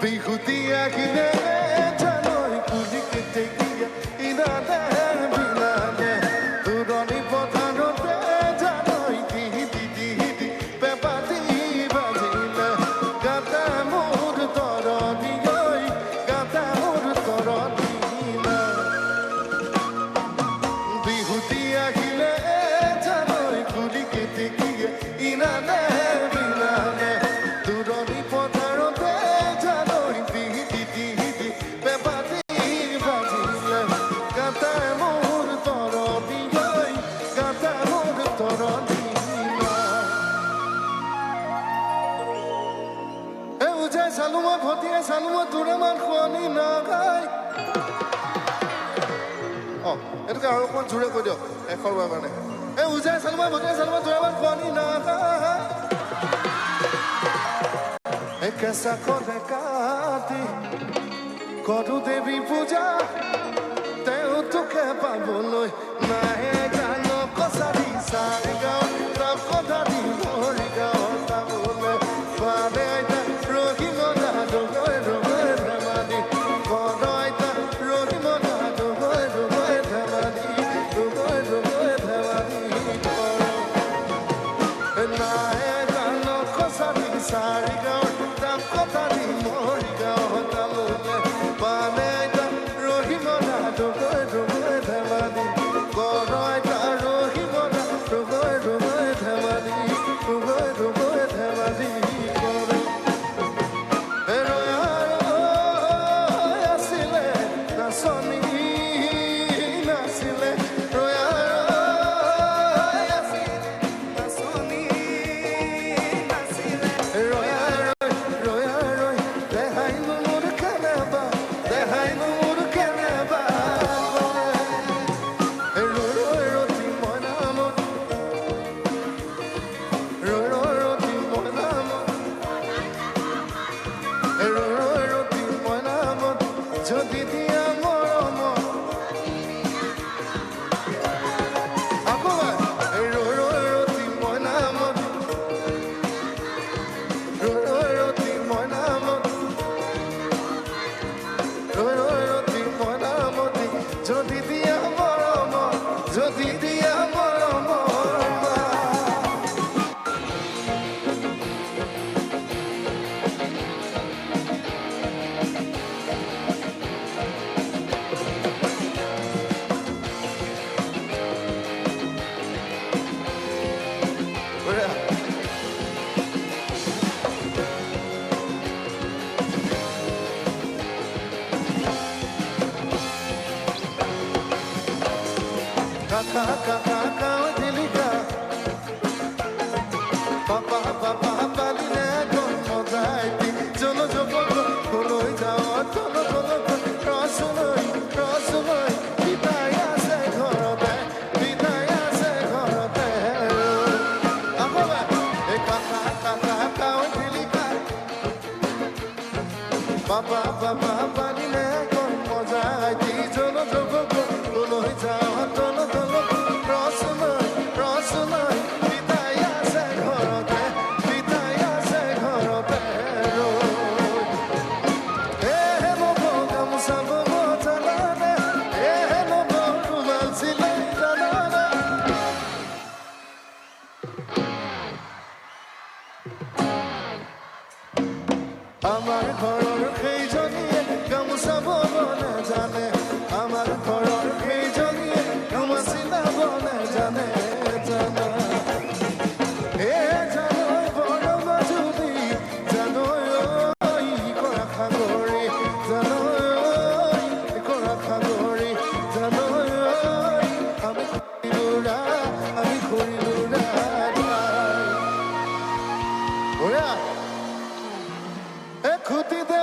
বিহুতি আহিলে জানৈ কুলি কেতেকীয়া ইনানে বিলানে তুৰণি পথাৰতে জানৈ দিহি দিহি পেপাতি বাজিলে গাতে মোৰ তৰণি ঐ গাতে মোৰ তৰণি বিহুতি আহিলে জানৈ কুলি কেতেকীয়া ইনানে বিলানে তুৰণি পথাৰতে জানৈ দিহি দিহি পেপাতি বাজিলে গাতে মোৰ তৰণি ঐ গাতে মোৰ তৰণি উজাই চালো মই ভটিয়াই চালো মই তোৰে মান শুৱনি নাগাই এইটোকে আৰু অকণমান জোৰে কৈ দিয়ক এশৰ বাৰ কাৰণে উজাই চালো মই ভটিয়াই চালো মই তোৰে মান শুৱনি নাগাই কেঁচা কলে কাটি কৰো দেৱী পূজা তেওঁ তোকে পাবলৈ নাই গান কছাৰী চাই গাঁও তাক কথা দি মৰি গাঁও পাবলৈ পাৰে আইতা ৰহিম দাদু গৈ ৰগৈ ধেমালি কৰ আইতা ৰহিম দাদু গৈ ৰগৈ ধেমালি ৰগৈ ৰগৈ ধেমালি কৰ নাই গান কছাৰী চাই গাঁও তাক কথা দি মৰি গাঁও পাবলৈ পাৰে আইতা ৰহিম দাদু গৈ ৰগৈ ধেমালি কৰ আইতা ৰহিম দাদু গৈ ৰগৈ ধেমালি ৰগৈ ৰগৈ ধেমালি কৰ আছিলে নাচনী নাছিলে নাচনী নাছিলে দেহাই মোৰ কেনেবা দেহাই মোৰ কেনেবা ৰতি মই নামত ৰতি মই নামত ৰতি মই নামত যদি দিয়া মৰমত আকৌ ৰতি মই নামত ৰতি মই নামত ৰতি মই নামত যদি দিয়া মৰমত যদি দিয়া মৰমত Kaka kaka kau dilika Papa papa paline kon modaiti Jolo jolo koloi jao tolo tolo Rasuloi rasuloi Bidaya se ghorote bidaya se ghorote Ahoba e kaka kaka kau dilika Papa papa paline kon modaiti Jolo jolo koloi jao tolo tolo Rasuloi rasuloi Bidaya se ghorote bidaya se ghorote lobo gamusa bobo jalane lobo rumal silai jalane আমার ঘৰৰ সেইজনীয়ে গামোচা বব নাজানে আমাৰ ঘৰৰ সেইজনীয়ে গামোচা চিলাব নাজানে জানা জানৈ বৰ মাজুলী জানৈ কৰা সাগৰী জানৈ কৰা সাগৰী জানৈ আমি কৰিলো খুঁটিতে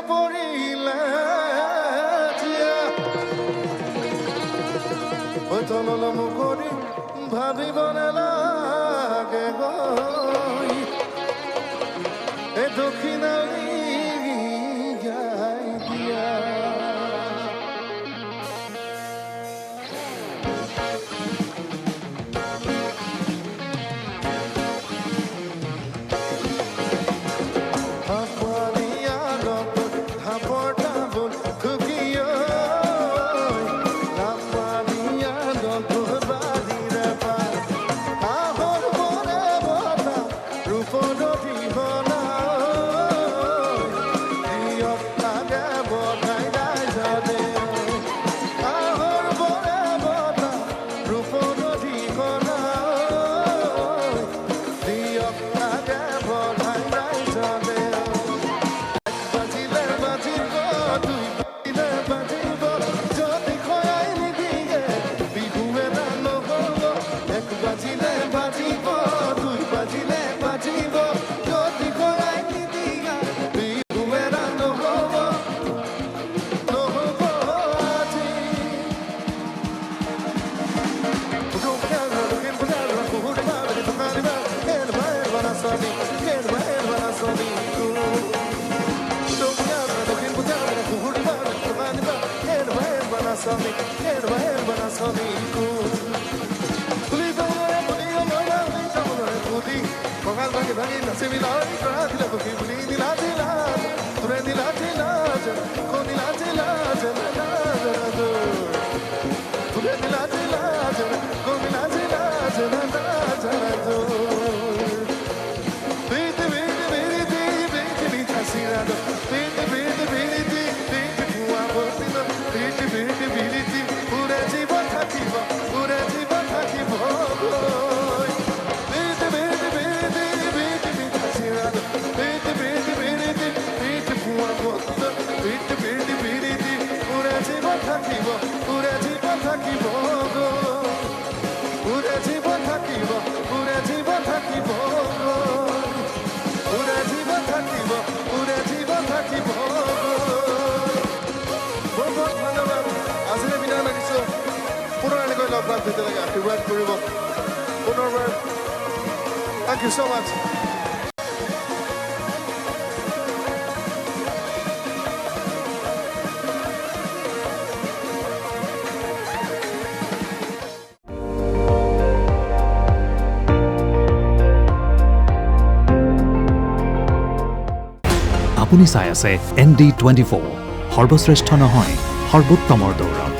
Sony, hermana Sony, Puli Bangare, Puli Amara, Puli Tamara, Puli, Pangal Bangi Bangi, Nasimila, Kradila, Puli, Dila, Dila, Ture Dila, Dila, Konila, Dila, Dila, Ture Dila, Dila, Konila, Dila, Dila, Beat, beat, beat, beat, beat, beat, Hasirado, beat, beat, beat, beat, beat, Kuabotina, beat, beat, beat, beat, Pura Jiva Takiva, Pura Jiva Takiva, beat, beat, beat, beat, beat, Hasirado, beat, beat, beat, beat, Kuabotina, beat, beat, beat, beat, Pura Jiva Takiva, Pura Jiva Takiva, Pura Jiva Takiva, Pura Jiva Takiva. Thank you so much. আপুনি চাই আছে ND24 সৰ্বশ্ৰেষ্ঠ নহয় সৰ্বোত্তমৰ দৌৰত।